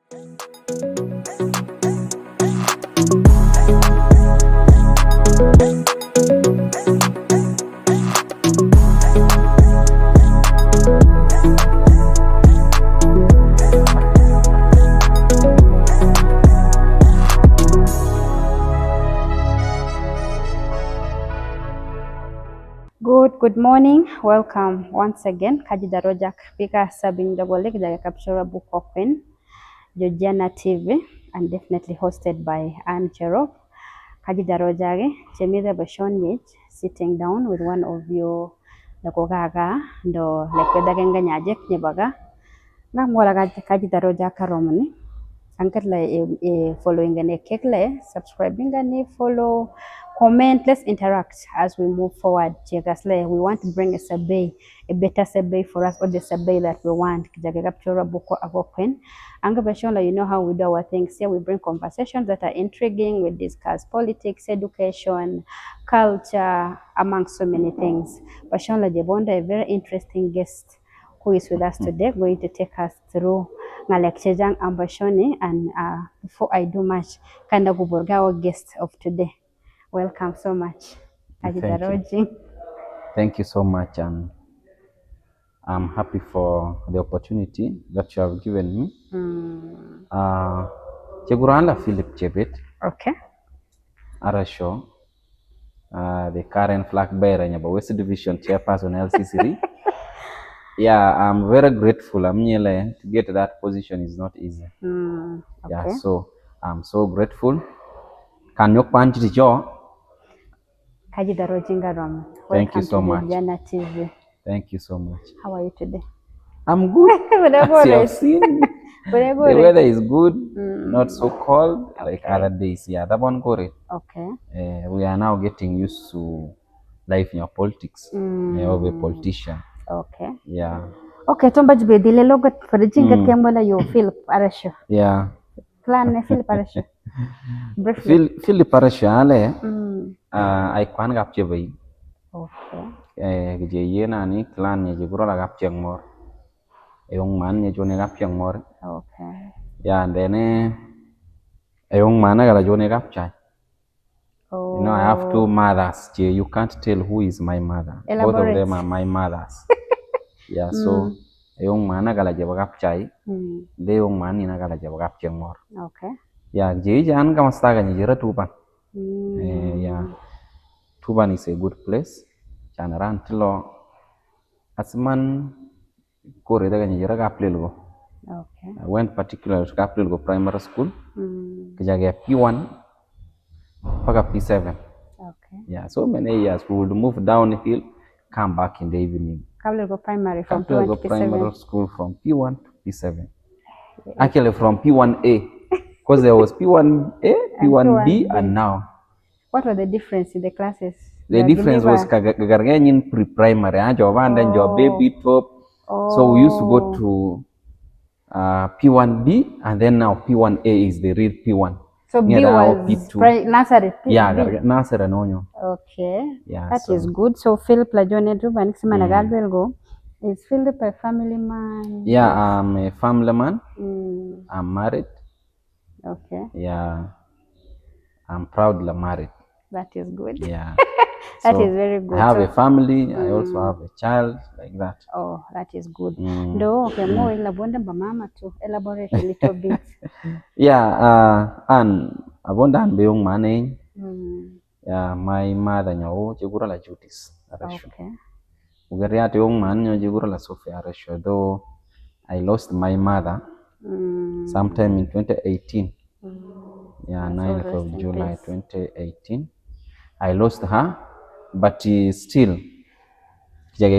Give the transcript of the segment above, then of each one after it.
Good morning. Welcome once again. Kajida Rojak Pika Sabing Dogolik, the Capture Book Open, Georgiana TV, and definitely hosted by Anne Cherop. Kajida Rojage, Chemida Bashonich, sitting down with one of you, the Kogaga, the Lekwedaganga Nyajek Nebaga. Namola Kajida Rojaka Romani. Ankatla following and kekle, subscribing and follow, comment, let's interact as we move forward. Chegasle, we want to bring a survey, a better survey for us, or the survey that we want. Jagaptura Boko Avoken. Angabashonla, you know how we do our things here. We bring conversations that are intriguing, we discuss politics, education, culture, among so many things. Bashonla Jebonda, a very interesting guest who is with us today, going to take us through Ngalekchejang Ambashoni. And before I do much, Kanda Guburga, our guest of today. Welcome so much. Thank you so much, and I'm happy for the opportunity that you have given me. Hon Philip Okay. Arosho, the current flag bearer in the West Division chairperson LCC. Yeah, I'm very grateful. To get to that position is not easy. Okay. Yeah, so I'm so grateful. Can you point to the jaw? Thank you so much. Georgiana TV. Thank you so much. How are you today? I'm good. As you have seen, the weather is good, not so cold like other days. Yeah, that one got it. Okay. We are now getting used to life in your politics of a politician. Okay. Yeah. Okay, Tomba Jibedile logo for the jingle Kemola, you Philip Arosho. Yeah. Plan Philip Arosho. Philip Arosho, I can't capture by. Okay. Yena ni clan ni jiguro la capture more. A young man ni jone capture more. Okay. Yeah, and then a young man I got a jone capture. Oh. You know, I have two mothers. You can't tell who is my mother. Elaborate. Both of them are my mothers. Yeah, so a young man I got a jabagap chai. The young man in a got a jabagap more. Okay. Yeah, Jan Gamastaga Nijera Tuban. Yeah, Tuban is a good place. Chanaran Tilo Asman Korea Nijera Gaplilgo. Okay. I went particularly to Gaplilgo Primary School. Kajaga P1. Paga P7. Okay. Yeah, so many years we would move down the hill, come back in the evening. Kaplego Primary from P1 to P7. Primary school from P1 to P7. Actually from P1A, because there was P1A, P1B, and now. What was the difference in the classes? The difference was Gagarganian pre-primary, and then your baby top. So we used to go to P1B, and then now P1A is the real P1. So B was nursery. Yeah, nursery and onyo. Okay. Yeah, that is good. So Philip Lajone Ruban is Philip a family man? Yeah, I'm a family man. I'm married. Okay. Yeah, I'm proudly married. That is good. Yeah. That is very good. I have a family. I also have a child, like that. Oh, that is good. No, okay, more elaborate mama to elaborate a little bit. Yeah, and abundant young man. Yeah, my mother nyo jigura la Jutis Arosho. Okay. Ugariat young man nyo jigura la Sophia Arosho. Though I lost my mother sometime in 2018. Yeah, 9th of July 2018. I lost her, but still, if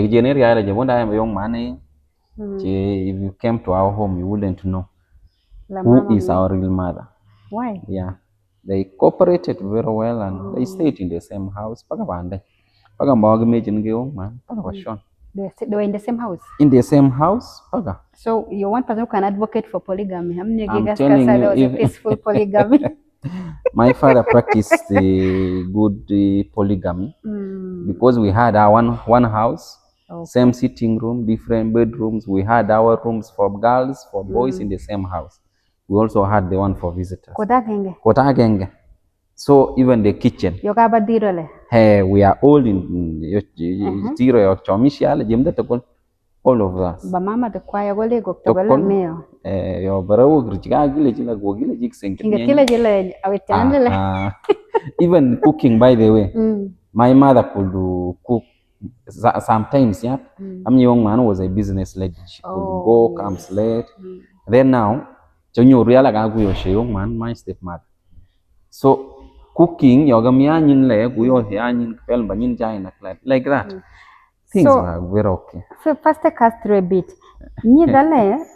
you came to our home, you wouldn't know who is our real mother. Why? Yeah, they cooperated very well and they stayed in the same house. They were in the same house? In the same house. So you're one person who can advocate for polygamy. I'm telling you, peaceful polygamy. My father practiced the good polygamy because we had our one house, same sitting room, different bedrooms. We had our rooms for girls, for boys in the same house. We also had the one for visitors. Kota kenge. Kota genge. So even the kitchen. Yoga badirole. Hey, we are all in tiro yo chomishal jimda tokol. All of us. Ba mama te kwaya gole go togola meo. Yo barawo grchiga gile jila go gile jik senke. Kinga kila jila awetandele. Even cooking, by the way. My mother could cook sometimes, yeah. I'm young man was a business lady. She could go, comes late. Then now, Jonyo reala gagu yo she young man, my stepmother. So cooking, yoga mianin le, guyo hianin, pel banin jaina like that. Things are very okay. So first take us through a bit. Nyidale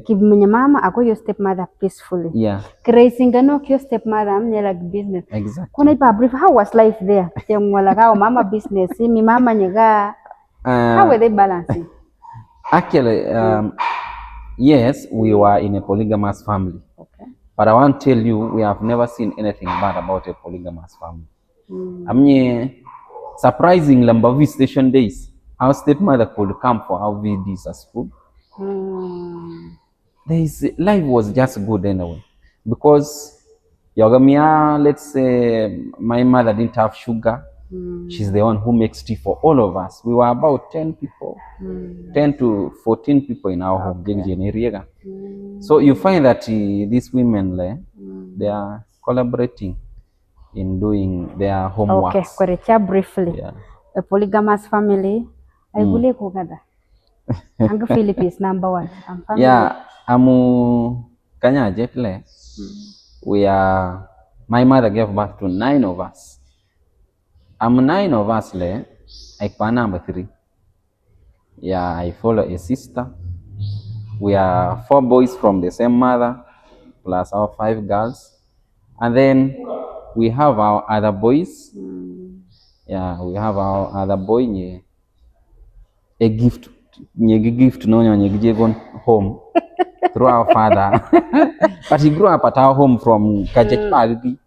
kibmenya mama ako your stepmother peacefully. Yeah. Crazy no your stepmother amne like business. Exactly. Kuna ipa brief, how was life there? Temwala ka mama business, mi mama nyega. How were they balancing? Actually, yes, we were in a polygamous family. Okay. But I want to tell you, we have never seen anything bad about a polygamous family. I mean, surprising Lambavi station days, our stepmother could come for our VDs at school. Life was just good anyway. Because Yogamia, let's say my mother didn't have sugar. She's the one who makes tea for all of us. We were about 10 people, 10 to 14 people in our home. So you find that these women, they are collaborating in doing their homework. Okay, Korecha briefly. Yeah. A polygamous family. I believe Kogada. Hon Philip is number one. Yeah, Amu Kanya Jetle. We are, my mother gave birth to 9 of us. 9 of us I number 3. Yeah, I follow a sister. We are 4 boys from the same mother, plus our 5 girls. And then we have our other boys. Yeah, we have our other boy. A gift no home through our father. But he grew up at our home from Kajet Pagdi.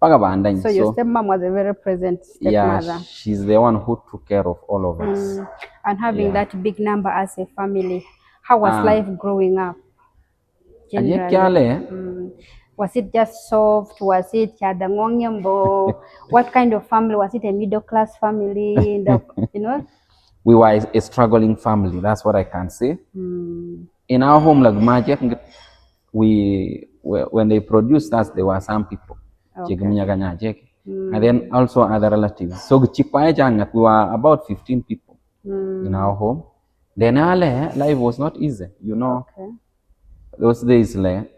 So your stepmom was a very present stepmother. Yeah, she's the one who took care of all of us. And having that big number as a family, how was life growing up? Generally? Was it just soft? Was it Chadangonyambo? What kind of family? Was it a middle class family? You know? We were a struggling family. That's what I can say. In our home, like magic, when they produced us, there were some people. Okay. And then also other relatives. So we were about 15 people in our home. Then life was not easy, you know. Okay. Those days, market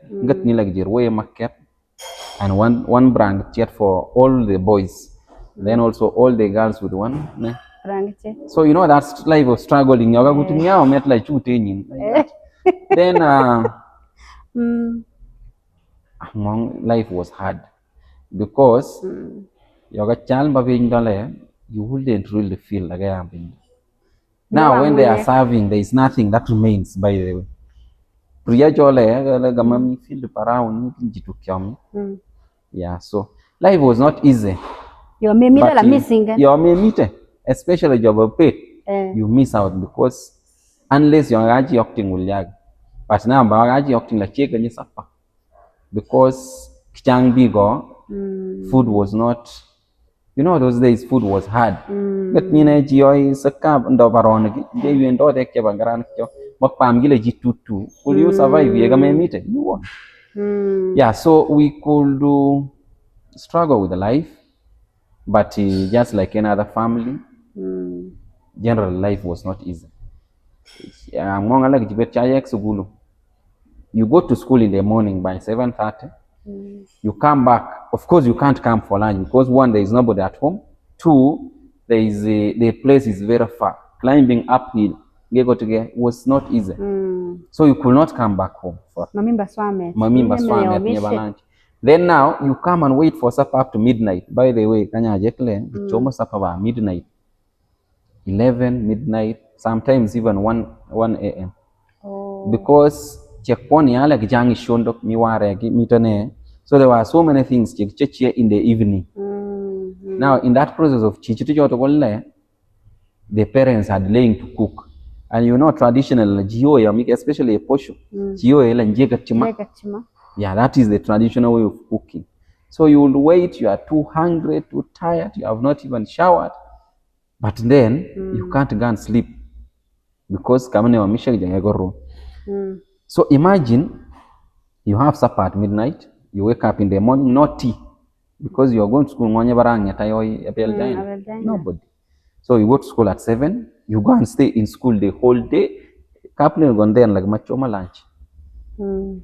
and one brand chat for all the boys. Then also all the girls with one. So you know that's life of struggling. Then life was hard because you wouldn't really feel like I am. Now when they are serving, there is nothing that remains, by the way. Yeah, so life was not easy. You're missing. Especially job paid, you miss out because unless you're acting will yag. But now I'm acting like chicken is supper. Because food was not, you know, those days food was hard. But Nina Gio is a cab and overon, gave you and daughter Kevangaran, Mokpam Gilagi tutu. Will you survive? You meeting? You won't. Yeah, so we could struggle with life, but just like any other family. General life was not easy. You go to school in the morning by 7:30. You come back. Of course, you can't come for lunch because 1, there is nobody at home. 2, the place is very far. Climbing uphill, was not easy. So you could not come back home. Then now you come and wait for supper up to midnight. By the way, supper midnight. 11 midnight, sometimes even 1 a.m. Because so there were so many things in the evening. Now in that process of the parents are delaying to cook. And you know traditional gio ya especially a posho. Gio ila njega chima. Yeah, that is the traditional way of cooking. So you will wait, you are too hungry, too tired, you have not even showered. But then you can't go and sleep because kamane wa misha room. So imagine you have supper at midnight, you wake up in the morning, no tea, because you are going to school. Nobody. So you go to school at 7, you go and stay in school the whole day. Couple gone there like machoma lunch.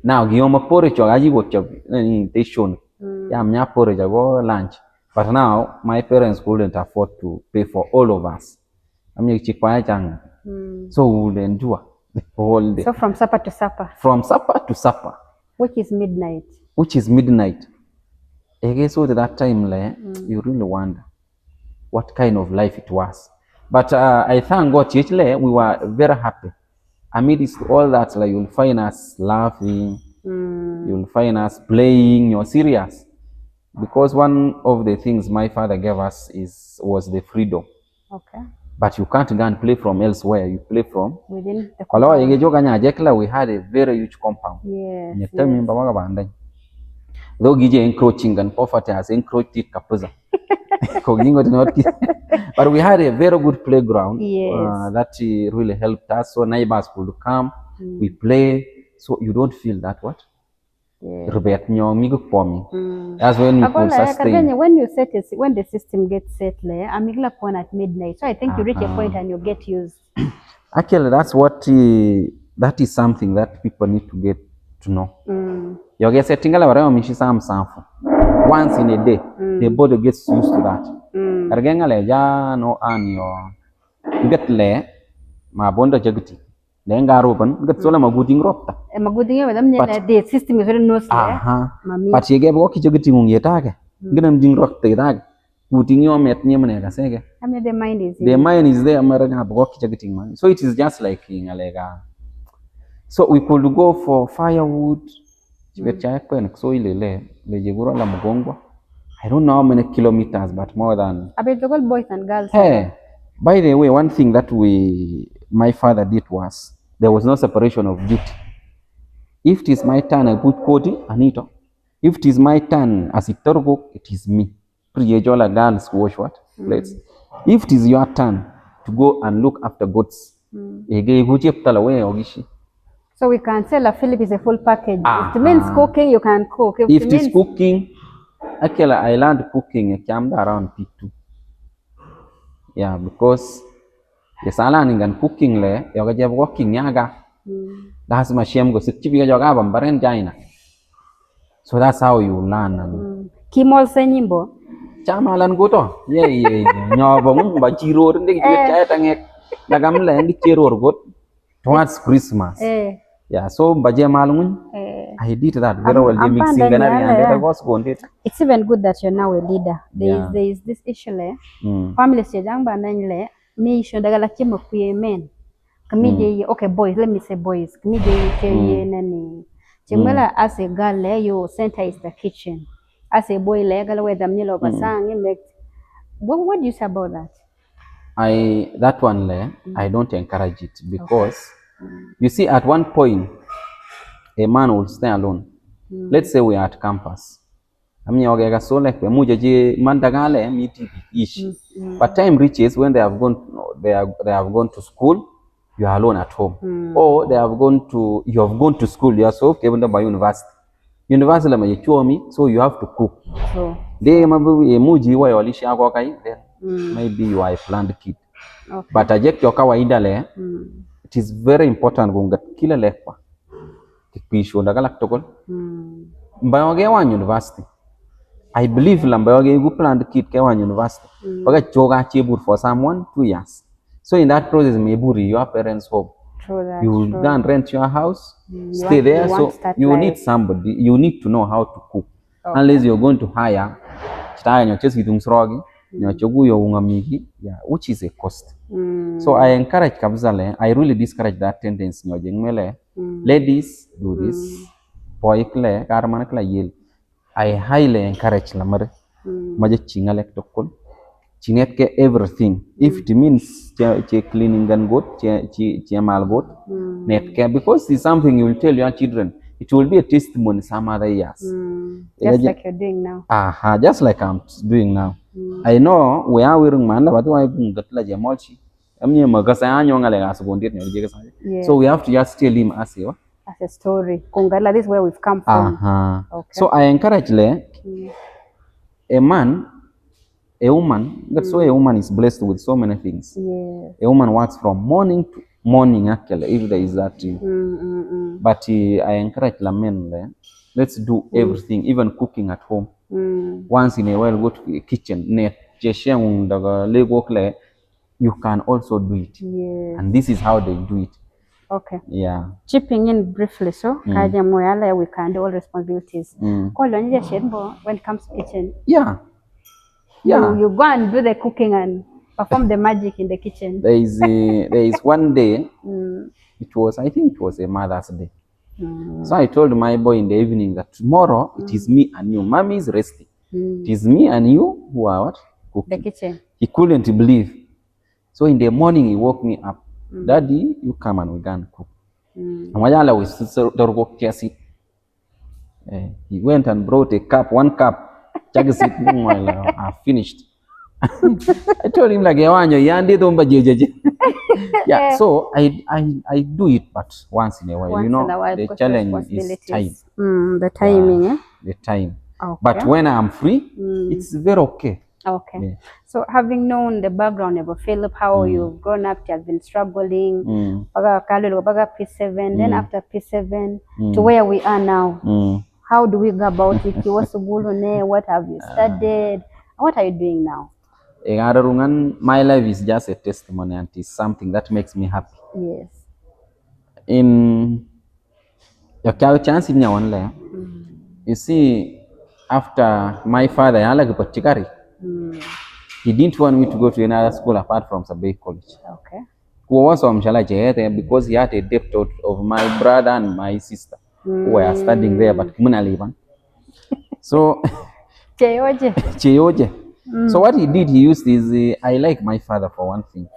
Now gioma porridge or aji go they shown. Yeah, mnya porridge go lunch. But now my parents couldn't afford to pay for all of us. So we will endure the whole day. So from supper to supper. From supper to supper. Which is midnight. Which is midnight. Again, so at that time, you really wonder what kind of life it was. But I thank God, we were very happy. Amidst all that, like, you'll find us laughing, you'll find us playing, you're serious. Because one of the things my father gave us was the freedom. Okay. But you can't go and play from elsewhere. You play from within the compound. We had a very huge compound. Yes. Though Gije encroaching and poverty has encroached it kapuza. But we had a very good playground. Yes. That really helped us. So neighbors could come, we play. So you don't feel that what? That's when we could sustain. When you set it, when the system gets set there, I'm at midnight. So I think you reach a point and you get used. Actually, that's what that is something that people need to get to know. You get setting once in a day, the body gets used to that. You get le ma bonda jagti. Then garoban get sola maguding ropta. The system is very nice. But you get walkie jagti mungietaga. Get them ding rock the dag. Putting your met near sege. The mind is the mind is there, American walkie jagting man. So it is just like in a lega. So we could go for firewood. I don't know how many kilometers, but more than. Boys and girls. Hey, by the way, one thing that my father did was there was no separation of duty. If it is my turn, I put Kodi, Anita. If it is my turn as a turbo, it is me. Priyajola girls wash what? Plates. If it is your turn to go and look after goats, so we can tell Philip is a full package. If it means cooking, you can cook. If it is cooking, actually I learned cooking around P2. Yeah, because yes, I learning and cooking le, you working yaga. That's my shame go sit Jaina. So that's how you learn. Kimol Senimbo. Chamalan goto. Yeah. Nyobong bachiro and they get towards Christmas. Yeah, so I did that very well. They mixing and it's even good that you're now a leader. There is this issue family say me should men. Okay, boys, let me say boys. As a girl, your center is the kitchen. As a boy, what do you say about that? That one I don't encourage it because you see at one point a man will stay alone. Let's say we are at campus. But time reaches when they have gone to school, you are alone at home. Or you have gone to school, you are so okay by university. So you have to cook. Then maybe you are a planned kid. But it is very important kila lekwa. University. I believe Lambayoge planned kid Kewan University. For someone 2 years. So in that process, maybe your parents' home. You will go and rent your house, stay there. So you need somebody, you need to know how to cook. Unless you're going to hire, which is a cost. So I encourage Kabzale, I really discourage that tendency. Ladies do this. I highly encourage Lamar. chinet ke everything. If it means che cleaning and goat, che mal goat, net ke, because it's something you will tell your children. It will be a testimony some other years. Just like you're doing now. Just like I'm doing now. I know we are wearing man, but I got la jamolchi. So we have to just tell him as a story. Kungala, this is where we've come from. Okay. So I encourage a man, a woman. That's why a woman is blessed with so many things. Yes. A woman works from morning to morning, actually, if there is that. But I encourage the men, let's do everything, even cooking at home. Once in a while, go to the kitchen. You can also do it. Yes. And this is how they do it. Okay. Yeah. Chipping in briefly, so we can do all responsibilities. When it comes to kitchen. Yeah. You go and do the cooking and perform the magic in the kitchen. There is one day. I think it was a Mother's Day. So I told my boy in the evening that tomorrow it is me and you. Mommy is resting. It is me and you who are what? Cooking. The kitchen. He couldn't believe. So in the morning he woke me up. Daddy, you come and we can cook. He went and brought one cup. I finished. I told him like yeah, so I do it, but once in a while. The challenge is time. The timing, the time. Okay. But when I'm free, it's very okay. Okay. Yeah. So having known the background of Philip, how you've grown up, you have been struggling, P7, then after P7 to where we are now. How do we go about it? What have you studied? What are you doing now? My life is just a testimony and it's something that makes me happy. Yes. In your chance in your one you see, after my father, he didn't want me to go to another school apart from Sabay College. Okay. Because he had a debt of my brother and my sister who were studying there, but so Cheyoje. So what he did, he used is I like my father for one thing.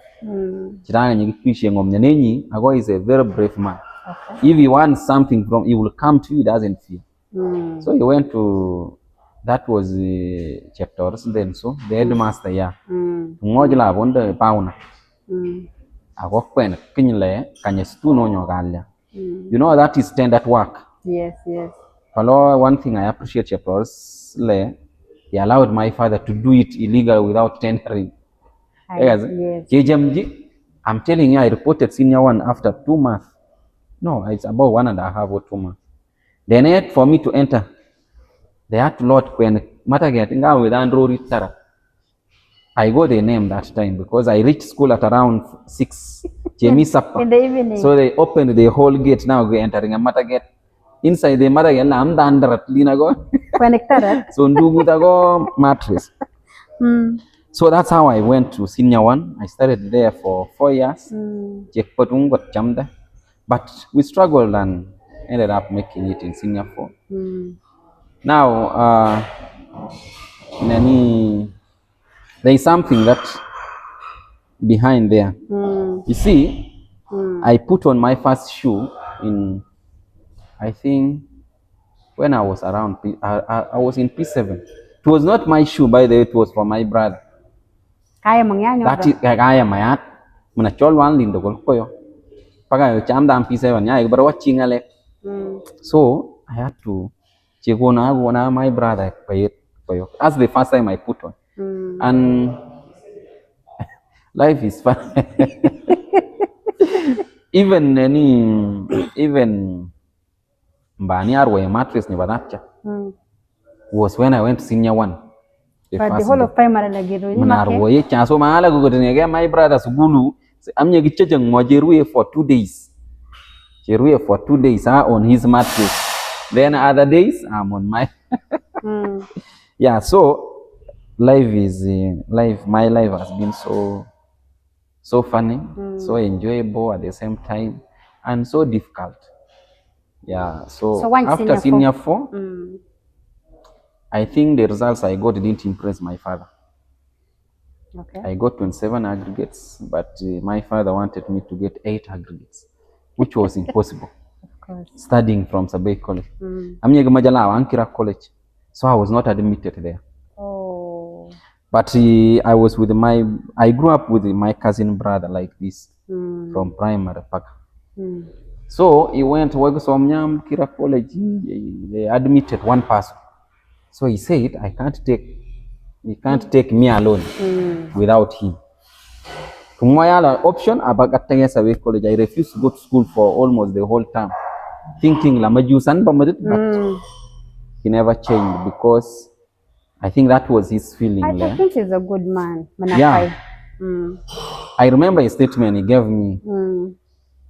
Ago is a very brave man. Okay. If he wants something from, he will come to you, he doesn't fear. So he went to, that was chapters then, so the headmaster, yeah. Ngojla wonder pauna. Ago pen kinle kanyestu no nyogalia. You know that is standard work. Yes, yes. Follow one thing I appreciate chapters he allowed my father to do it illegal without tendering. Yes. I'm telling you, I reported senior one after 2 months. No, it's about 1.5 or 2 months. Then for me to enter, they had to lot when with Andrew Tara. I got the name that time because I reached school at around 6. In the evening. So they opened the whole gate. Now we're entering a matter gate. Inside the mother I'm the under at Linago. So go mattress. So that's how I went to senior one. I started there for 4 years. But we struggled and ended up making it in senior 4. Now there is something that behind there. You see, I put on my first shoe in, I think, when I was around, I was in P7. It was not my shoe, by the way, it was for my brother. That is kaya mayat. Muna cholwan lindo kolkoyo. Paga cham dam P7 nya but watching ale. So I had to chegona my brother pay. That's the first time I put on. And life is fun. Even Mbaniarwe mattress was when I went to senior 1. But the whole of primary my brother Sugulu, I'm for 2 days. For 2 days on his mattress. Then other days I'm on my yeah, so life is my life has been so funny, so enjoyable at the same time, and so difficult. Yeah, so after senior 4, I think the results I got didn't impress my father. Okay. I got 27 aggregates, but my father wanted me to get 8 aggregates, which was impossible. Of course. Studying from Sabay College. Ankira College. So I was not admitted there. Oh. But I was with I grew up with my cousin brother like this from primary. So he went to Kira College. They admitted one person. So he said, he can't take me alone without him. Kumayala option abagataya Sabay College. I refused to go to school for almost the whole term, thinking la majusan but he never changed because I think that was his feeling. I think he's a good man. Yeah. I remember a statement he gave me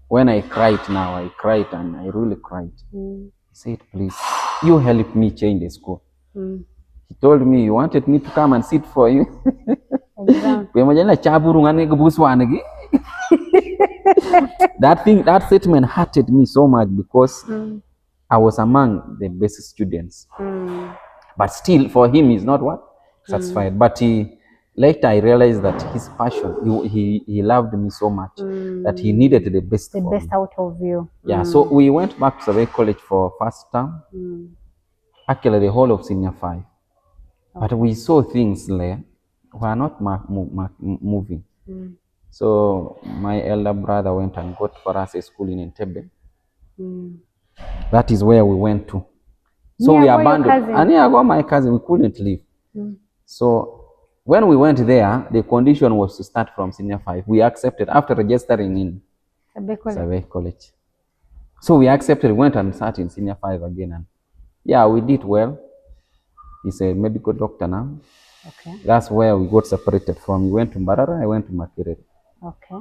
when I cried now. I cried and I really cried. He said, please, you help me change the school. He told me he wanted me to come and sit for you. That statement hurted me so much because I was among the best students. But still, for him, he's not what? Satisfied. But later I realized that his passion, he loved me so much that he needed the best out of you. Yeah, so we went back to Sabay College for first term, actually the whole of senior 5. But we saw things there were not moving. So my elder brother went and got for us a school in Entebbe. That is where we went to. So we abandoned. And here I got my cousin. We couldn't leave. So when we went there, the condition was to start from senior 5. We accepted after registering in Sabay College. So we accepted, went and sat in senior 5 again. And yeah, we did well. He's a medical doctor now. Okay. That's where we got separated from. He went to Mbarara, I went to Makerere. Okay.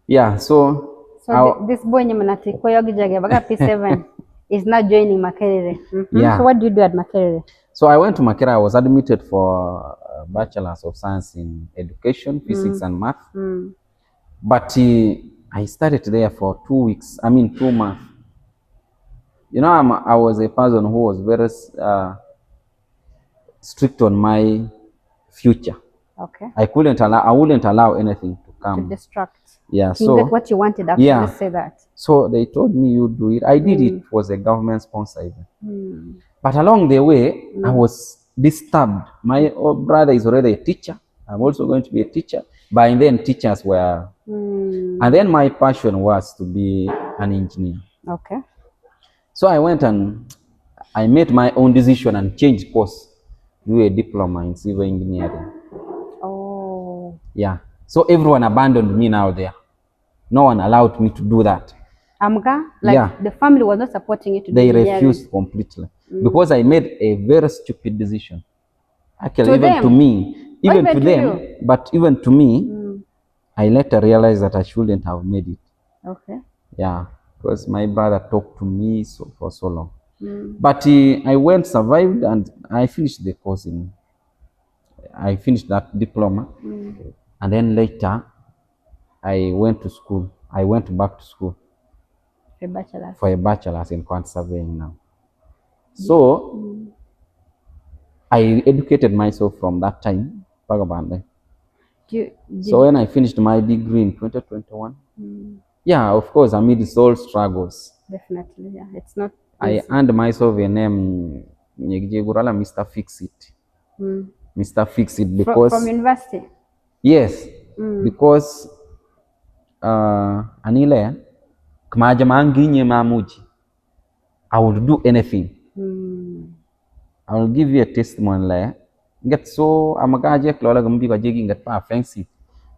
Yeah, so this boy P7 is not joining Makerere. Yeah. So what do you do at Makerere? So I went to Makerere. I was admitted for Bachelor's of Science in Education, Physics and Math. But I started there for 2 weeks. 2 months. You know, I was a person who was very strict on my future. Okay. I wouldn't allow anything to come. To distract. Yeah. You get what you wanted after you say that. So they told me you do it. I did it. It was a government sponsor even. But along the way, I was disturbed. My brother is already a teacher. I'm also going to be a teacher. By then, teachers were. And then my passion was to be an engineer. Okay. So I went and I made my own decision and changed course. Do a diploma in civil engineering. Oh. Yeah. So everyone abandoned me now there. No one allowed me to do that. The family was not supporting you to do They refused completely. Because I made a very stupid decision. Actually, even to me, even to them, but even to me, I later realized that I shouldn't have made it. Okay. Yeah, because my brother talked to me for so long. But I went, survived, and I finished the course I finished that diploma. And then later, I went to school. I went back to school. For a bachelor's in quantity surveying now. So, I educated myself from that time. So when I finished my degree in 2021, yeah, of course, amidst all struggles. Definitely, yeah. It's not I earned myself a name, Mr. Fix It. Mr. Fix It because... From university? Yes, because Anile, I will do anything. I will give you a testimony. Get so get fancy.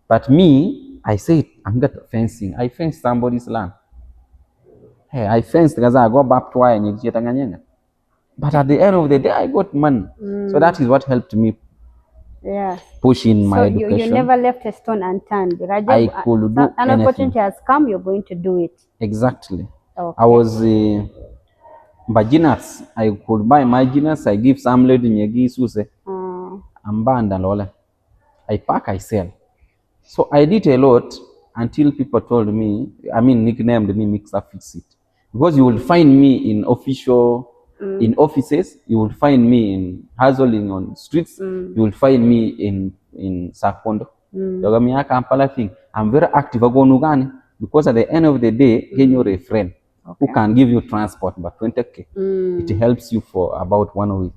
But me, I said I'm get fencing. I fenced somebody's land. Hey, I fenced because I go back to why. But at the end of the day, I got money. So that is what helped me. Yeah. Push in my education. You never left a stone unturned. I could do an opportunity has come, you're going to do it. Exactly. Okay. I was Bajinas. I could buy my genus. I give some lady nyegi suse. Ambanda lola. I pack, I sell. So I did a lot until people told me, nicknamed me Mixer Fix It. Because you will find me in official In offices, you will find me in hustling on streets. You will find me in Sakondo. Kampala thing. I'm very active because at the end of the day, you're a friend who can give you transport, but 20k. It helps you for about 1 week.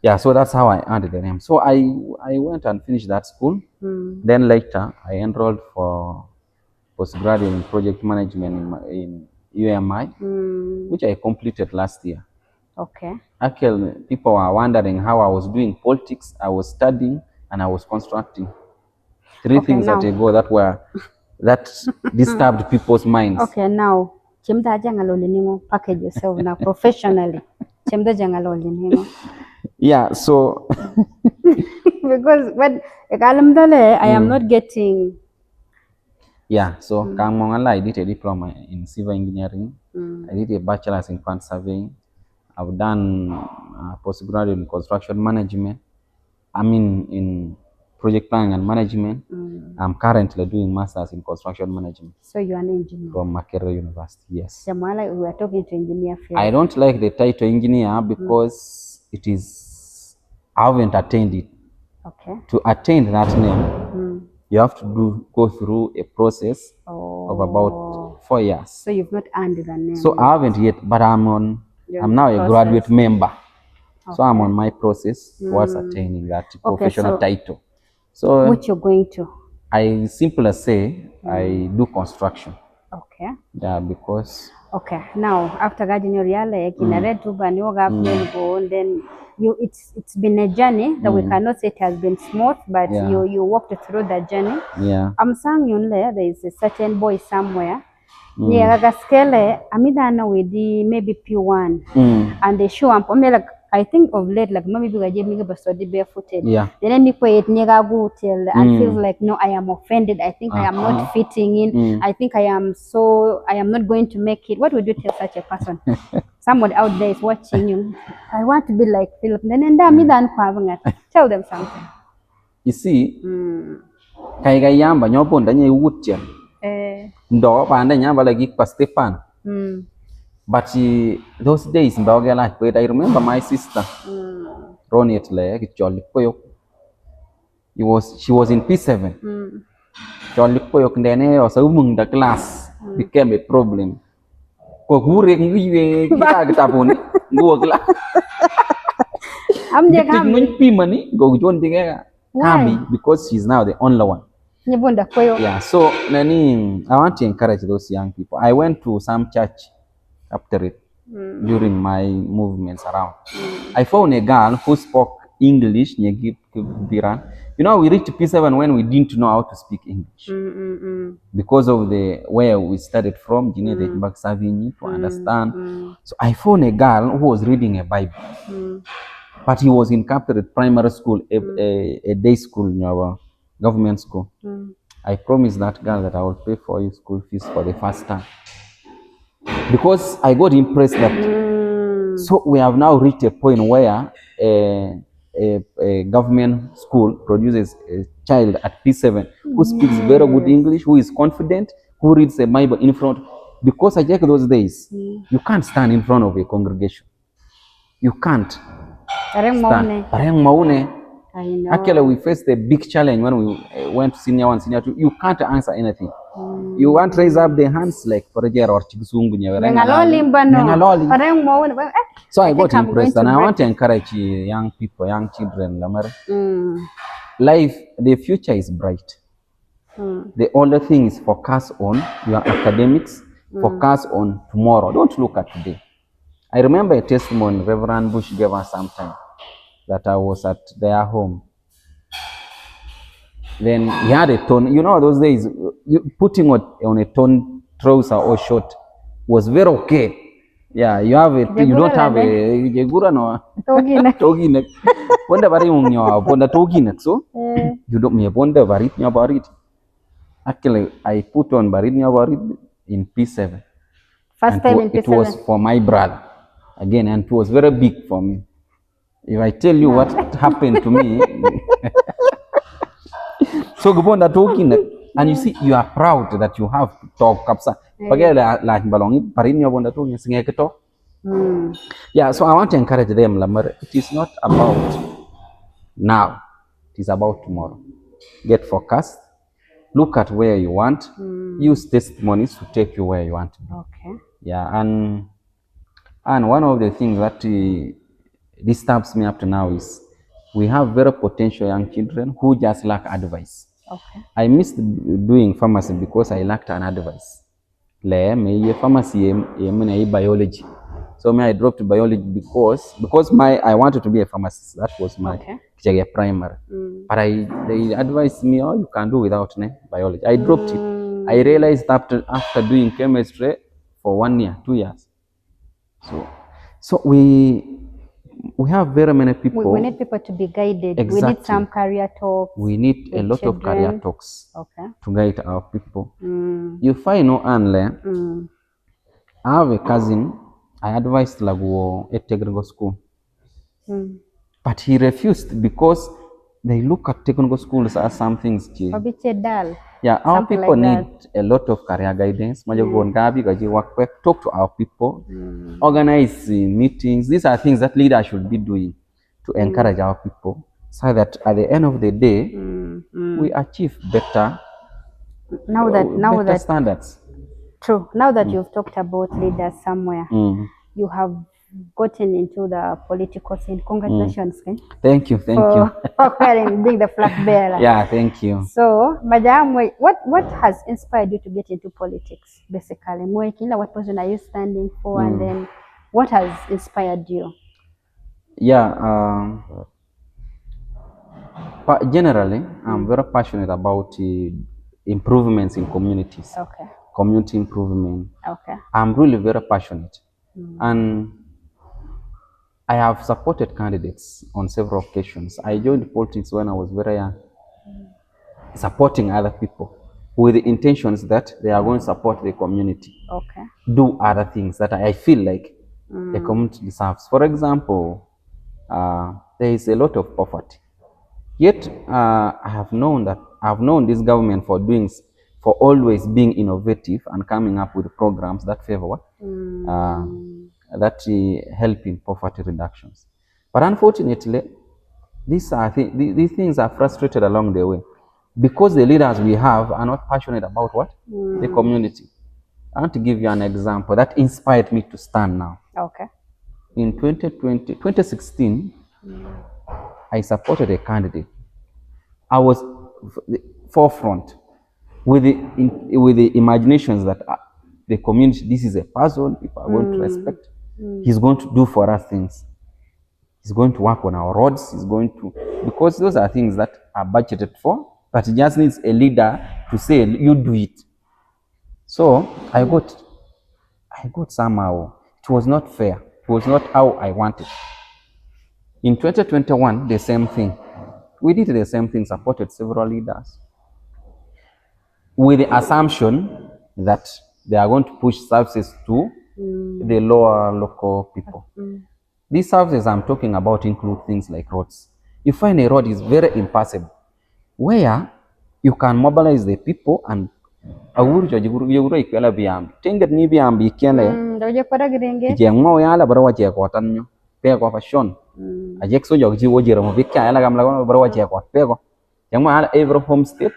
Yeah, so that's how I earned the name. So I went and finished that school. Then later, I enrolled for postgraduate in project management in UMI, which I completed last year. Okay. Actually, people were wondering how I was doing politics. I was studying and I was constructing. Three things that I go that disturbed people's minds. Okay, now chimda jangaloli nimo package yourself now professionally. Chimda jangaloli nimo. Yeah, so because when I am not getting. Yeah, so I did a diploma in civil engineering. I did a bachelor's in quant surveying. I've done postgraduate in construction management. In project planning and management. I'm currently doing master's in construction management. So you're an engineer? From Makerere University, yes. Jamala, we are talking to engineer field. I don't like the title engineer because I haven't attained it. Okay. To attain that name, you have to go through a process of about 4 years. So you've not earned the name? So I haven't yet, but I'm now a graduate member. Okay. So I'm on my process towards attaining that professional title. So what you're going to? I simply say I do construction. Okay. Yeah, because. Okay. Now after graduating your then it's been a journey that we cannot say it has been smooth, but you walked through that journey. Yeah. I'm saying there is a certain boy somewhere. Yeah, gaskele amidana with the maybe P1 and they show up I think of late like maybe we gave me barefooted. Yeah. Then me quiet go tell and feels like no, I am offended. I think I am not fitting in. I think I am not going to make it. What would you tell such a person? Somebody out there is watching you. I want to be like Philip. Then tell them something. You see, kaya yamba nyoponda nye wutia. Ndo panda nyamba lagi pastepan. But those days, I remember my sister, Roniet Leg, Jolly Koyok. She was in P7. Jolly Koyok, then the class became a problem. Because she's now the only one. Yeah, so I want to encourage those young people. I went to some church after it during my movements around. I found a girl who spoke English. You know, we reached P7 when we didn't know how to speak English because of where we started from, to understand. So I found a girl who was reading a Bible, but he was in Captain primary school, a day school in our government school. I promised that girl that I will pay for you school fees for the first time. Because I got impressed that so we have now reached a point where a government school produces a child at P7 who speaks very good English, who is confident, who reads the Bible in front. Because I check those days, you can't stand in front of a congregation. You can't stand. Actually, we faced a big challenge when we went to senior 1, senior 2. You can't answer anything. You want to raise up the hands like for a year or so I got impressed, and I want to encourage young people, young children. Life, the future is bright. The only thing is focus on your academics, focus on tomorrow. Don't look at today. I remember a testimony Reverend Bush gave us sometime that I was at their home. Then he had a torn. You know, those days, putting on a torn trouser or short was very okay. Yeah, you have it. You don't have a jegura no. Toginek. Ponda bari unyo. Ponda toginek. So you don't me ponda barit nyo barit. Actually, I put on barit nyo barit in P7. First time in P7. It was for my brother again, and it was very big for me. If I tell you what happened to me. So Gubonda talking, and you see, you are proud that you have to talk kapsa. Yeah, so I want to encourage them, Lamar. It is not about now, it is about tomorrow. Get focused, look at where you want, use testimonies to take you where you want to be. Okay. Yeah, and one of the things that disturbs me up to now is we have very potential young children who just lack advice. Okay. I missed doing pharmacy because I lacked an advice. Me pharmacy biology. So I dropped biology because I wanted to be a pharmacist. That was my primary. But they advised me, oh, you can do without biology. I dropped it. I realized after doing chemistry for 1 year, 2 years. So we have very many people. We need people to be guided. Exactly. We need some career talks. We need a lot of career talks to guide our people. You find I have a cousin. I advised Laguo at technical school. But he refused because they look at technical schools as some things. A bit dull. Yeah, our people need a lot of career guidance. Talk to our people, organize meetings. These are things that leaders should be doing to encourage our people so that at the end of the day, we achieve better standards. True. Now that you've talked about leaders somewhere, you have gotten into the political scene. Congratulations, Ken. Thank you. For being the flag bearer. Yeah, thank you. So, Madam, what has inspired you to get into politics, basically? What position are you standing for, and then what has inspired you? Yeah, but generally, I'm very passionate about improvements in communities. Okay. Community improvement. Okay. I'm really very passionate. And I have supported candidates on several occasions. I joined politics when I was very young, supporting other people with the intentions that they are going to support the community. Okay. Do other things that I feel like the community deserves. For example, there is a lot of poverty. Yet I have known this government for always being innovative and coming up with programs that favor help in poverty reductions. But unfortunately, these things are frustrated along the way because the leaders we have are not passionate about what? The community. I want to give you an example that inspired me to stand now. Okay. In 2016, I supported a candidate. I was forefront with the imaginations that the community, this is a person people are going to respect. He's going to do for us things. He's going to work on our roads. He's going to, because those are things that are budgeted for, but it just needs a leader to say, you do it. So I got somehow, it was not fair. It was not how I wanted. In 2021, the same thing. We did the same thing, supported several leaders with the assumption that they are going to push services to the lower local people. These services I'm talking about include things like roads. You find a road is very impassable, where you can mobilize the people and every homestead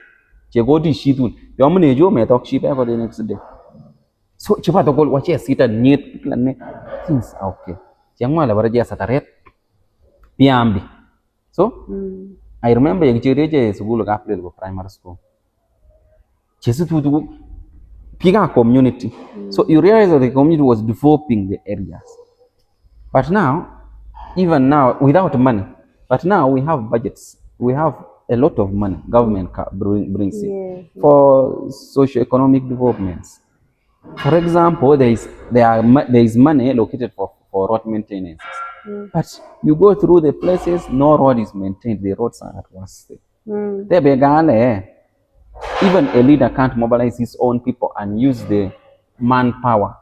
so cepat tokol wache sita nyet planne things okay jangma la baraja sataret piambi so I remember yang cereje school ka april go primary school chesu tutu piga community so you realize that the community was developing the areas, but now even now without money, but now we have budgets, we have a lot of money government brings in for socio-economic developments. For example, there is money allocated for road maintenance. But you go through the places, no road is maintained. The roads are at worst state. Even a leader can't mobilize his own people and use the manpower.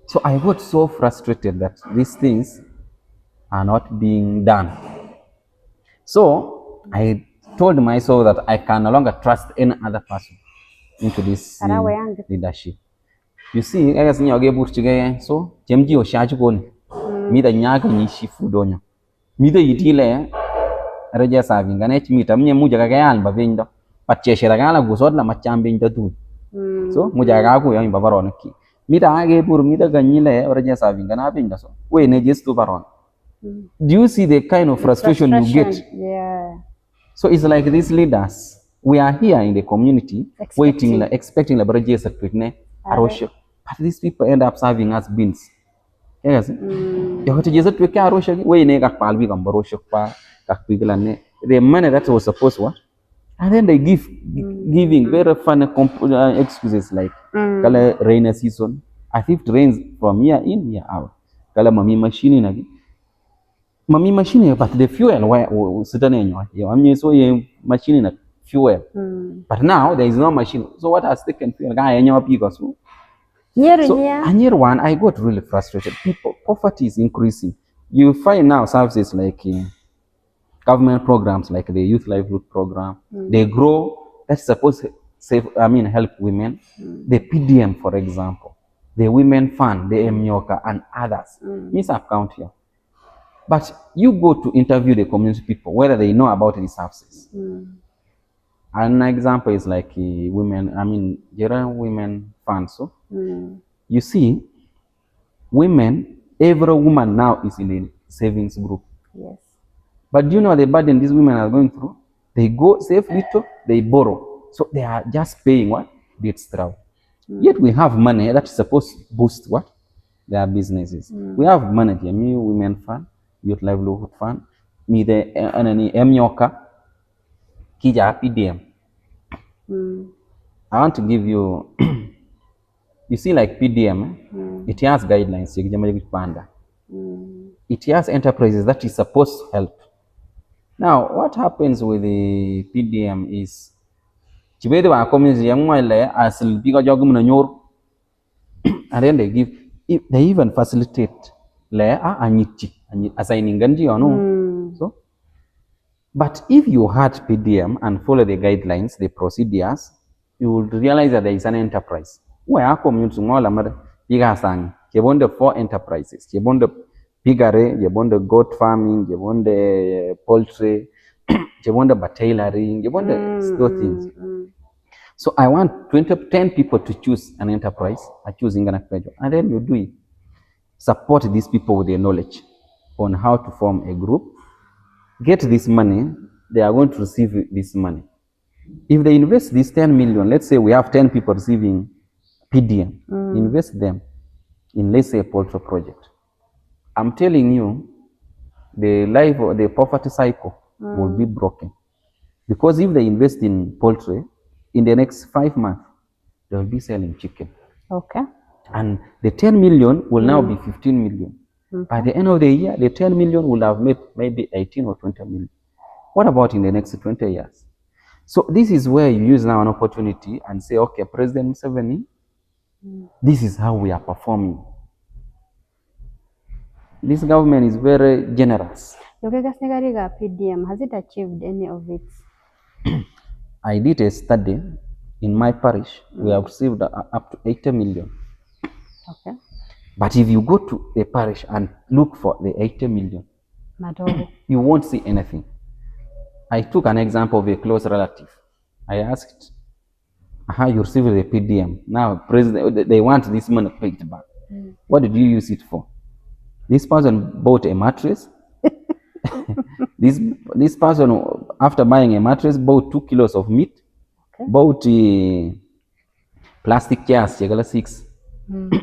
So I got so frustrated that these things are not being done. So I told myself that I can no longer trust any other person into this leadership. You see, I guess you get so Jemji or Shajgon, me the Yaga Nishi Fudono. Me the Yitile, Raja Saving, and H meet a Mujagayan Bavindo, but Cheshiragala was all my champion the two. So Mujagaku in Bavaronki. Me the Agabur, me the Ganile, or Raja Saving, and Abindaso. We need just to Baron. Do you see the kind of frustration you get? Yeah. So it's like these leaders. We are here in the community, waiting, expecting the Barajas at Pitne, Arosho. But these people end up serving us beans. Yes. You have to just take Arosho, we nega palvi and Barosho pa, Kakpiglan, the money that was supposed to. And then they giving very funny excuses like color rainy season. As if it rains from here in, here out. Color mami machine again. Mami machine, but the fuel, why certain I mean, so machine in fuel. But now there is no machine. So what has taken fuel? Guy, and your people. So, and year one, I got really frustrated. People, poverty is increasing. You find now services like government programs, like the Youth Livelihood Program, they grow. That's supposed to save, help women. The PDM, for example, the Women Fund, the Mnyoka, and others. Miss account here. But you go to interview the community people, whether they know about these services. An example is like women fund. So you see, women, every woman now is in a savings group. Yes. But do you know the burden these women are going through? They go save little, they borrow. So they are just paying what? The extra. Yet we have money that is supposed to boost what? Their businesses. We have money here, me Women Fund, Youth Livelihood Fund, me the Mnyoka, Kija PDM. I want to give you, you see, like PDM, it has guidelines. It has enterprises that is supposed to help. Now, what happens with the PDM is, and then they give, they even facilitate assigning ganji or no. So, but if you had PDM and follow the guidelines, the procedures, you will realize that there is an enterprise. Where our community you want the 4 enterprises. You want the piggery, you want the goat farming, you want the poultry, you want the battailoring, you want the those things. So I want 10 people to choose an enterprise. I choose Inganapejo. And then you do it. Support these people with their knowledge on how to form a group. Get this money, they are going to receive this money. If they invest this 10 million, let's say we have 10 people receiving PDM, invest them in, let's say, a poultry project. I'm telling you, the poverty cycle will be broken. Because if they invest in poultry, in the next 5 months, they will be selling chicken. Okay. And the 10 million will now be 15 million. By the end of the year, the 10 million will have made maybe 18 or 20 million. What about in the next 20 years? So this is where you use now an opportunity and say, okay, President Museveni, this is how we are performing. This government is very generous. PDM, has it achieved any of it? I did a study in my parish. We have received up to 80 million. Okay. But if you go to the parish and look for the 80 million, you won't see anything. I took an example of a close relative. I asked, how you received the PDM? Now, President, they want this money paid back. What did you use it for? This person bought a mattress. This person, after buying a mattress, bought 2 kilos of meat, bought plastic chairs, 6,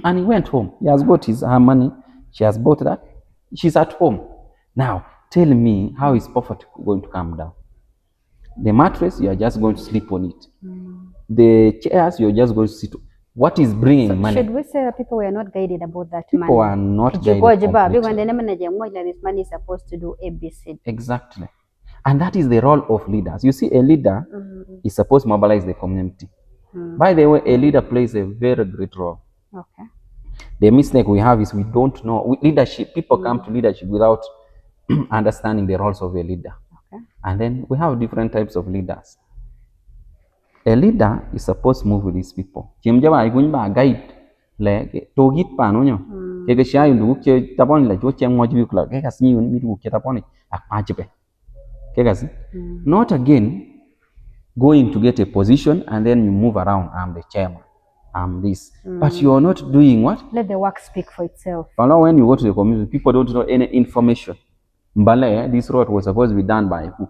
and he went home. He has got her money. She has bought that. She's at home. Now, tell me, how is poverty going to come down? The mattress, you are just going to sleep on it. The chairs, you're just going to sit. What is bringing money? Should we say that people were not guided about that money? People are not guided completely. This money is supposed to do ABC. Exactly. And that is the role of leaders. You see, a leader is supposed to mobilize the community. By the way, a leader plays a very great role. Okay. The mistake we have is we don't know. Leadership, people come to leadership without understanding the roles of a leader. Okay. And then we have different types of leaders. A leader is supposed to move with these people. Guide. le to git panu nyo ke sha ndu ke tapon le jo che mo ji kula ke kas ni mi du ke tapon ak pa jibe ke kas not again going to get a position and then you move around. I'm the chairman, I'm this, but you're not doing what? Let the work speak for itself. Now when you go to the community, people don't know any information. Mbale, this road was supposed to be done by who?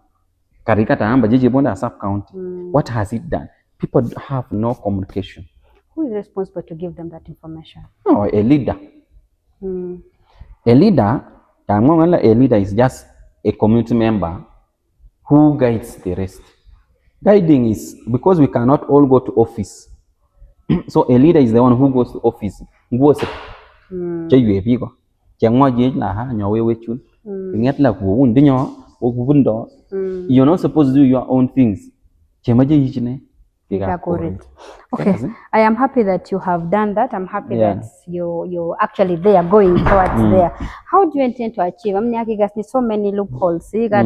Karikata amba jiji bonda sub county. What has it done? People have no communication. Who is responsible to give them that information? No, a leader. A leader, a leader is just a community member who guides the rest. Guiding is because we cannot all go to office. So a leader is the one who goes to office. Goes you're not supposed to do your own things. Okay, I am happy that you have done that. I'm happy that you're actually there, going towards there. How do you intend to achieve? I mean, you guys need so many loopholes. How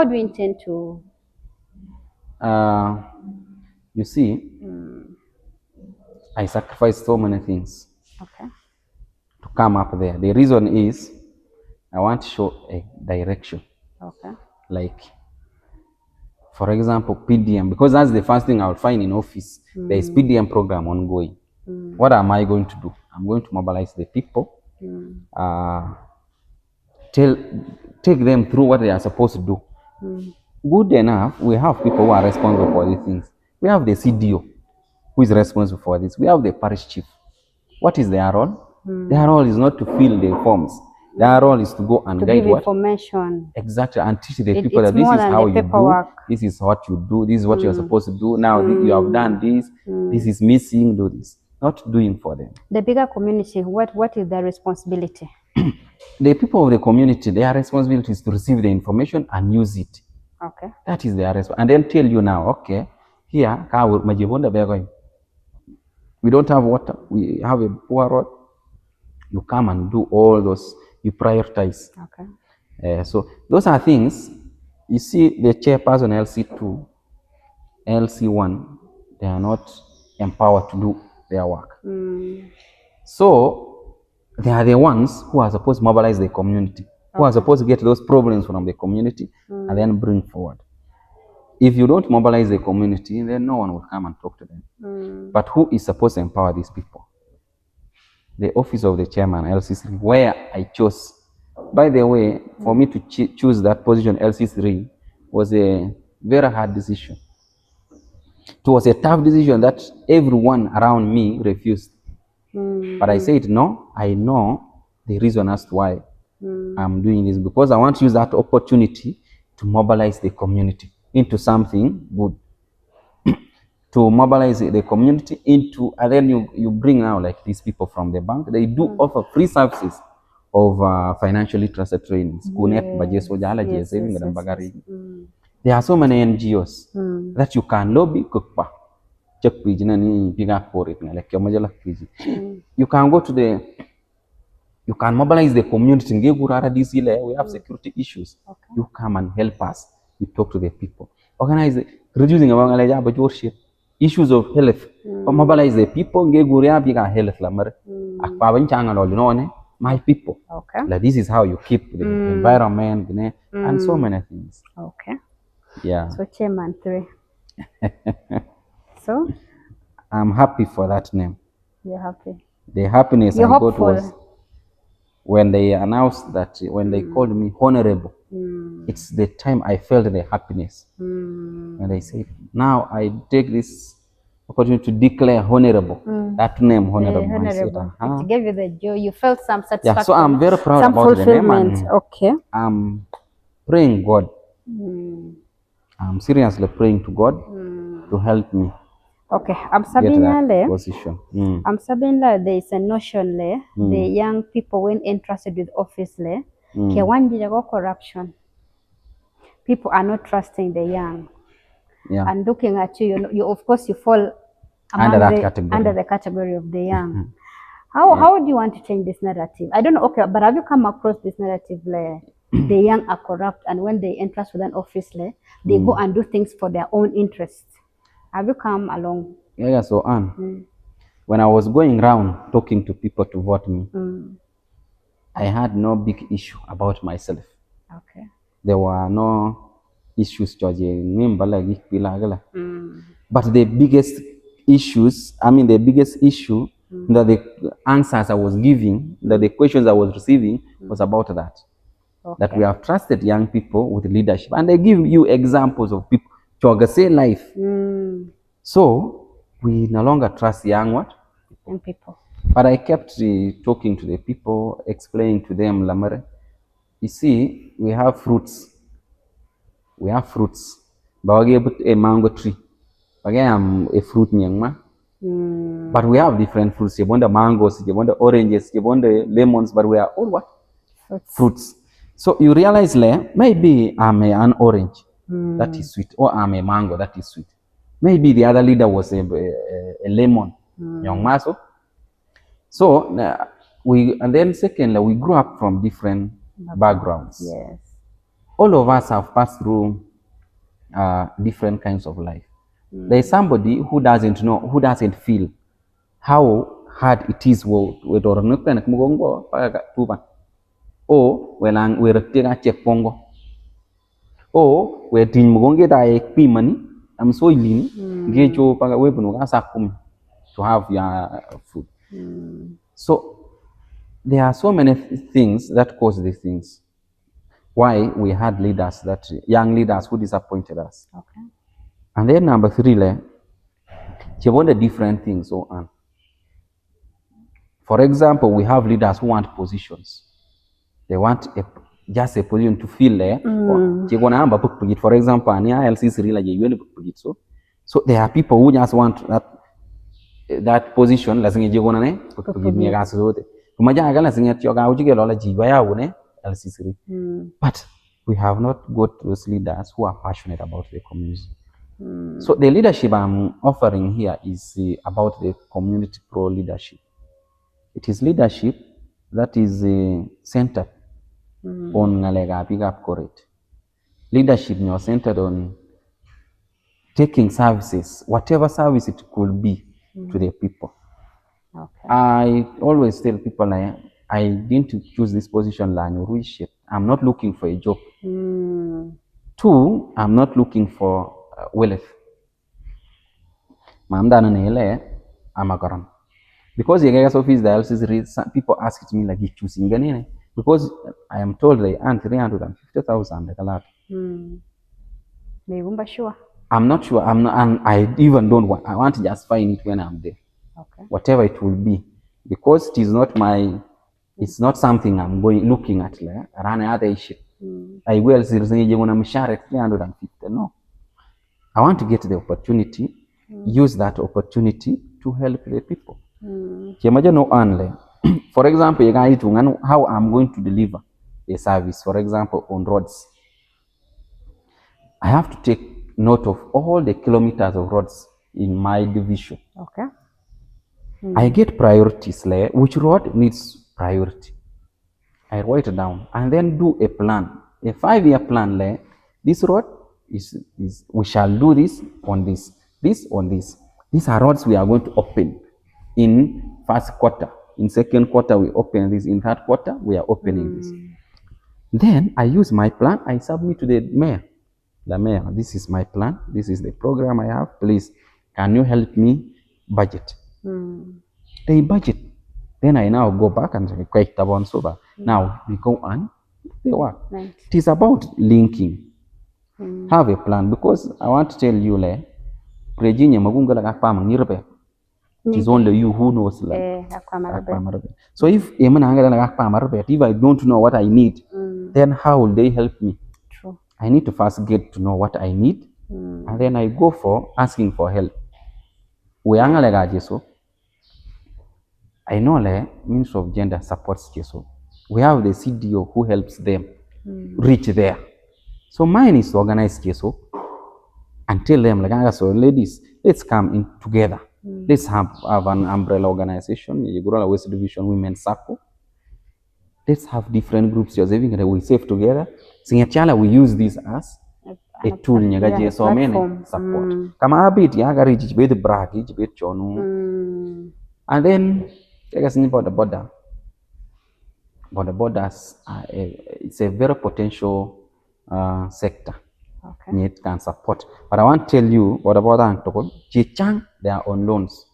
do you intend to? You see, I sacrificed so many things to come up there. The reason is I want to show a direction. Like, for example, PDM, because that's the first thing I would find in office. There is PDM program ongoing. What am I going to do? I'm going to mobilize the people, take them through what they are supposed to do. Good enough, we have people who are responsible for these things. We have the CDO who is responsible for this. We have the parish chief. What is their role? Their role is not to fill the forms. Their role is to go and to guide give information. Exactly, and teach the people that this is how you do, this is what you do, this is what you're supposed to do. Now you have done this, this is missing, do this. Not doing for them. The bigger community, what is their responsibility? The people of the community, their responsibility is to receive the information and use it. Okay. That is their responsibility. And then tell you now, okay, here, we don't have water, we have a poor road. You come and do all those, you prioritize. Okay. So those are things, you see the chairperson LC2, LC1, they are not empowered to do their work. So they are the ones who are supposed to mobilize the community, who are supposed to get those problems from the community and then bring forward. If you don't mobilize the community, then no one will come and talk to them. But who is supposed to empower these people? The office of the chairman, LC3, where I chose. By the way, for me to choose that position, LC3, was a very hard decision. It was a tough decision that everyone around me refused. But I said, no, I know the reason as to why I'm doing this, because I want to use that opportunity to mobilize the community into something good. To mobilize the community into, and then you bring out like these people from the bank. They do offer free services of financial literacy trainings. There are so many NGOs that you can lobby. You can go to you can mobilize the community. We have security issues. You come and help us. You talk to the people. Organize reducing issues of health. Mobilize the people. My people. Like this is how you keep the environment and so many things. Okay. Yeah. So Chairman 3. So I'm happy for that name. You're happy. The happiness You're I hopeful. got was when they announced that, when they called me honorable. It's the time I felt the happiness. When they said, now I take this opportunity to declare honorable. That name, honorable. I said, It gave you the joy. You felt some satisfaction. Yeah, so I'm very proud about the name. And okay. I'm praying God. I'm seriously praying to God to help me. Okay, I'm Sabina position. I'm Sabina. There is a notion there. The young people, when entrusted with office there, corruption. People are not trusting the young. Yeah. And looking at you, you of course you fall under the category of the young. How do you want to change this narrative? I don't know. Okay, but have you come across this narrative where the young are corrupt, and when they entrust with an office, they go and do things for their own interests? Have you come along? Yeah. So when I was going around talking to people to vote me, I had no big issue about myself. Okay. There were no issues, but the biggest issues, the biggest issue that the answers I was giving, that the questions I was receiving was about that. Okay. That we have trusted young people with leadership. And they give you examples of people to say life. So we no longer trust young people. But I kept talking to the people, explaining to them, Lamare, you see, we have fruits. We have fruits. But we have a mango tree. Again, a fruit nyangma. But we have different fruits. You want the mangoes, you want the oranges, you want the lemons, but we are all what? Fruits. So you realize, maybe I'm an orange, that is sweet, or I'm a mango, that is sweet. Maybe the other leader was a lemon, young maso. So and then secondly, we grew up from different backgrounds. Yes. All of us have passed through different kinds of life. There is somebody who doesn't know, who doesn't feel how hard it is with or welang we retira chepongo. O we tin mugonge da ekpimani am so ilini gejo paga we bunuga sakum to have your food. So there are so many things that cause these things. Why we had leaders young leaders who disappointed us. Okay. And then number 3, they want the different things so on. For example, we have leaders who want positions. They want just a position to feel there. For example, so there are people who just want that position. But we have not got those leaders who are passionate about the community. So the leadership I'm offering here is about the community pro leadership. It is leadership that is centered on ngalega big up correct. Leadership centered on taking services, whatever service it could be, to the people. Okay. I always tell people I didn't choose this position. I'm not looking for a job. 2, I'm not looking for wealth. I'm a garam. Because the guys office the people asked me you choosing ganine because I am told they earn 350,000 a lot. Sure. I'm not sure. I'm not, and I even don't want. I want to just find it when I'm there. Okay. Whatever it will be, because it is not my. It's not something I'm looking at. Run other issue. I will say 350. No. I want to get the opportunity. Use that opportunity to help the people. For example, how I'm going to deliver a service. For example, on roads, I have to take note of all the kilometers of roads in my division. Okay. I get priorities. Which road needs priority? I write it down and then do a plan, a 5-year plan. This road is we shall do this on this on this. These are roads we are going to open in first quarter. In second quarter we open this. In third quarter we are opening this. Then I use my plan. I submit to the mayor. The mayor, this is my plan. This is the program I have. Please, can you help me budget? They budget. Then I now go back and request the one sober. Now we go on. They work. Nice. It is about linking. Have a plan, because I want to tell you, it is only you who knows. So if I don't know what I need, then how will they help me? True. I need to first get to know what I need, and then I go for asking for help. I know Ministry of Gender supports Jeso. We have the CDO who helps them reach there. So mine is to organize Jeso and tell them, so ladies, let's come in together. Let's have an umbrella organization, Yugurala West Division Women's Circle. Let's have different groups. We save together. We use this as a tool. Support. Kama abit yaga reach bed brag, bed chonu. And then, take us about the border. But the borders are it's a very potential sector. Okay. It can support. But I want to tell you what about Antokol. Chichang, they are on loans.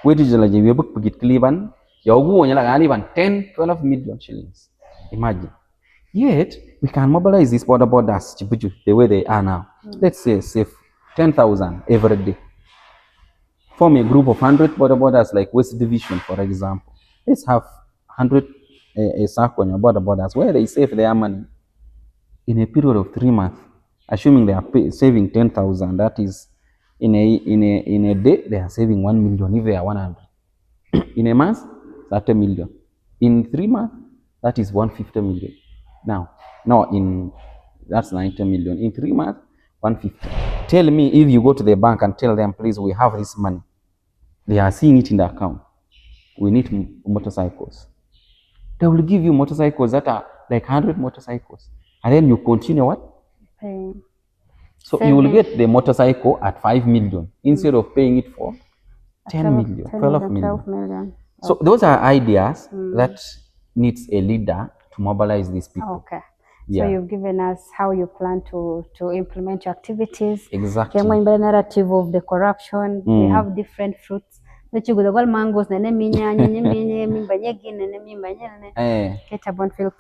Where did you book Pugit Cleveland? Yogu and 10, 12 million shillings. Imagine. Yet, we can mobilize these borders the way they are now. Let's say save 10,000 every day. Form a group of 100 borders like West Division, for example. Let's have 100 a circle on your borders where they save their money in a period of 3 months, assuming they are saving 10,000. That is, in a day they are saving 1 million if they are 100. In a month, 30 million. In 3 months, that is 150 million. Now, that's 90 million. In 3 months, 150. Tell me if you go to the bank and tell them, please, we have this money. They are seeing it in the account. We need motorcycles. They will give you motorcycles that are like 100 motorcycles. And then you continue what? Paying. So you will get the motorcycle at 5 million instead of paying it for 10 million, 12 million. 12 million. So those are ideas that needs a leader to mobilize these people. Okay. Yeah. So you've given us how you plan to implement your activities. Exactly. The narrative of the corruption. We have different fruits. Mangoes,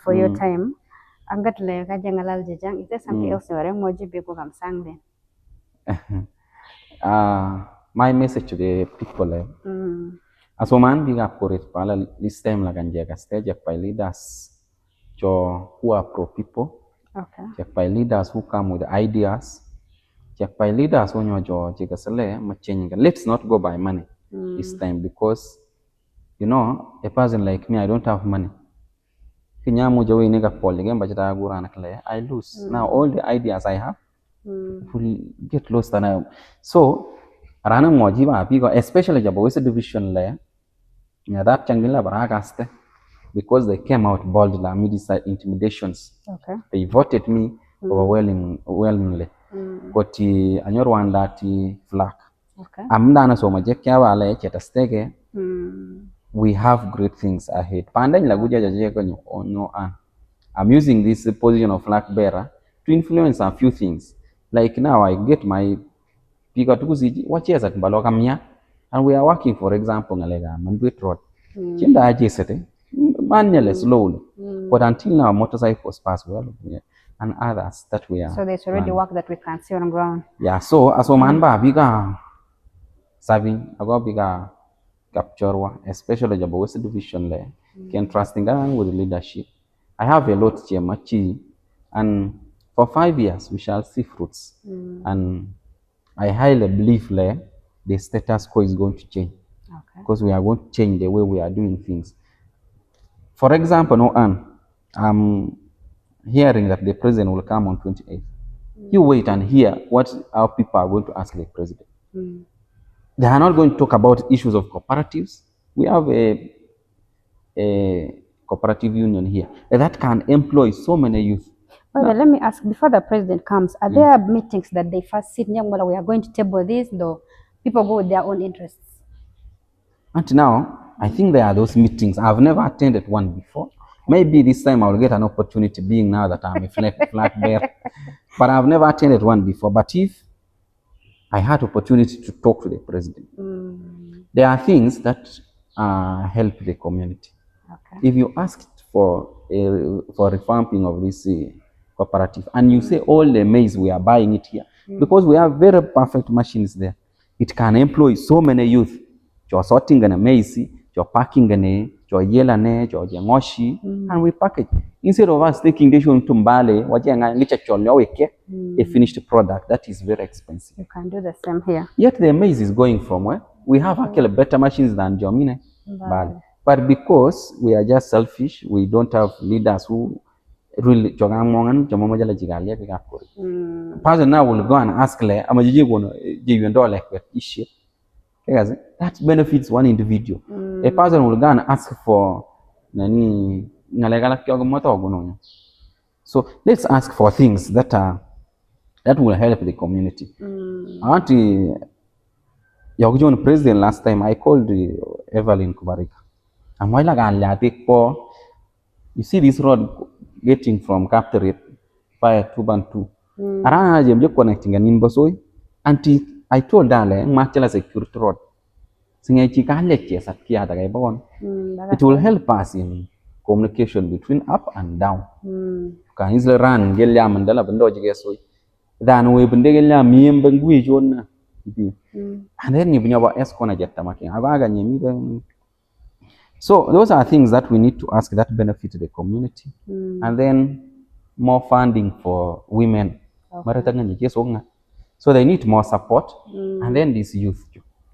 for your time. Is there something else my message to the people as a man big up for it this time like and stage by leaders who are pro people. Okay. Check by leaders who come with ideas. Check by leaders when you're let's not go by money this time, because you know a person like me, I don't have money. I lose. Now all the ideas I have will get lost, and so especially West Division layer, that changila baragaste, because they came out boldly amidst intimidations. Okay. They voted me overwhelmingly. But anyor one that flag. Okay. Amdana so majekia wale chetastege. We have great things ahead. I'm using this position of flag bearer to influence a few things. Like now, I get my what years at Balogamia, and we are working, for example, Manduit Road. Manually, slowly. But until now, motorcycles pass well, and others that we are. So there's already work that we can see on the ground. Yeah, so as a man, bigger serving, I got bigger capture, especially the West Division there, can trusting with leadership. I have a lot here, and for 5 years we shall see fruits. And I highly believe the status quo is going to change. Okay. Because we are going to change the way we are doing things. For example, I'm hearing that the president will come on 28th. You wait and hear what our people are going to ask the president. They are not going to talk about issues of cooperatives. We have a cooperative union here that can employ so many youth. Well, let me ask, before the president comes, are there meetings that they first sit down, we are going to table this, though people go with their own interests? Until now, I think there are those meetings. I've never attended one before. Maybe this time I'll get an opportunity, being now that I'm a flag bearer. But I've never attended one before. But if I had opportunity to talk to the president, there are things that help the community. Okay. If you asked for revamping of this cooperative, and you say all the maize we are buying it here, because we have very perfect machines there, it can employ so many youth. You're sorting a maize, you're packing you're yellow, you're jengoshi, and we package. Instead of us taking this one to Mbale, a finished product that is very expensive. You can do the same here. Yet the maize is going from where? We have actually better machines than Jomine. But because we are just selfish, we don't have leaders who really person now will go and ask that benefits one individual. A person will go and ask for so let's ask for things that will help the community. I want John president last time I called Evelyn Kubarika. I'm like you see this road getting from Captain via Tubantu. Arana jem connecting an inbosoi. Until I told Dale, Matela security road. Singing lectures at Kiata Gabon. It will help us in communication between up and down. Can easily run Gelia Mandela Bandoji Gesoi. Then we Bendelia Miem Benguijon. And then you bring about Escona Jetamaki. So those are things that we need to ask that benefit the community. And then more funding for women. Okay. So they need more support. And then this youth.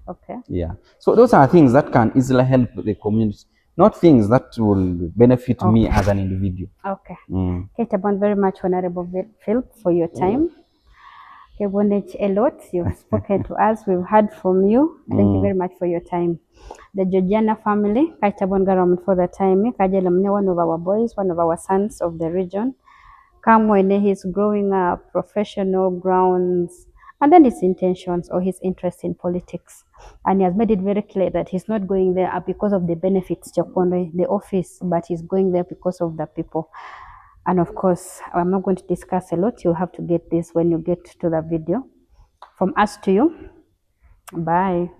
Okay. Yeah. So those are things that can easily help the community, not things that will benefit me as an individual. Okay. Okay, very much, Honorable Philip, for your time. A lot. You've spoken to us. We've heard from you. Thank you very much for your time. The Georgiana family, for the time. One of our boys, one of our sons of the region. Come when he's growing up, professional grounds, and then his intentions or his interest in politics. And he has made it very clear that he's not going there because of the benefits, the office, but he's going there because of the people. And of course, I'm not going to discuss a lot. You'll have to get this when you get to the video. From us to you. Bye.